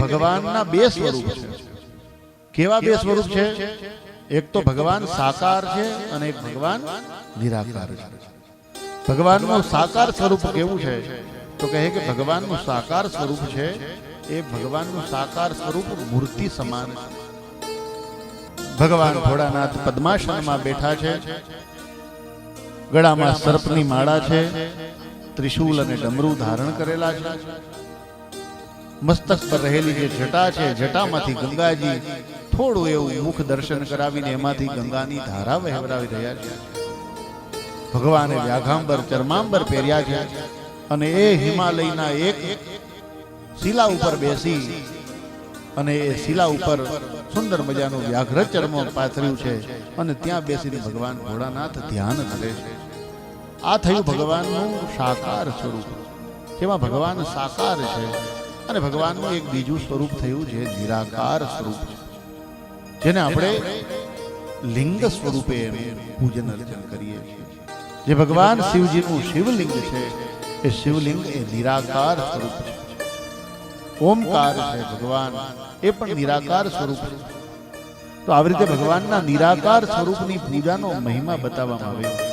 ભગવાનના બે સ્વરૂપ છે. કેવા બે સ્વરૂપ છે? એક તો ભગવાન સાકાર છે અને એક ભગવાન નિરાકાર છે. ભગવાનનું સાકાર સ્વરૂપ કેવું છે? તો કહે કે ભગવાનનું સાકાર સ્વરૂપ છે એ ભગવાનનું સાકાર સ્વરૂપ મૂર્તિ સમાન છે. ભગવાન ભોળાનાથ પદ્માસનમાં બેઠા છે, ગળામાં સર્પની માળા છે, ત્રિશૂલ અને ડમરું ધારણ કરેલા છે. મસ્તક પર રહેલી જે જટા છે, જટામાંથી ગંગાજી થોડું એવું મુખ દર્શન કરાવીને એમાંથી ગંગાની ધારા વહેવરાવી રહ્યા છે. ભગવાને વ્યાઘાંબર ચરમાંબર પહેર્યા છે અને એ હિમાલયના એક શિલા ઉપર બેસી અને એ શિલા ઉપર સુંદર મજાનું વ્યાઘ્ર ચર્મ પાથર્યું છે અને ત્યાં બેસીને ભગવાન ભોળાનાથ ધ્યાન કરે છે. આ થયું ભગવાનનું સાકાર સ્વરૂપ, જેમાં ભગવાન સાકાર છે. અને ભગવાનનું એક બીજું સ્વરૂપ થયું છે નિરાકાર સ્વરૂપ, જેને આપણે લિંગ સ્વરૂપે પૂજન અર્ચન કરીએ છીએ. જે ભગવાન શિવજીનું શિવલિંગ છે એ શિવલિંગ એ નિરાકાર સ્વરૂપ છે. ઓમકાર છે ભગવાન, એ પણ નિરાકાર સ્વરૂપ છે. તો આવી રીતે ભગવાનના નિરાકાર સ્વરૂપની પૂજાનો મહિમા બતાવવામાં આવ્યો.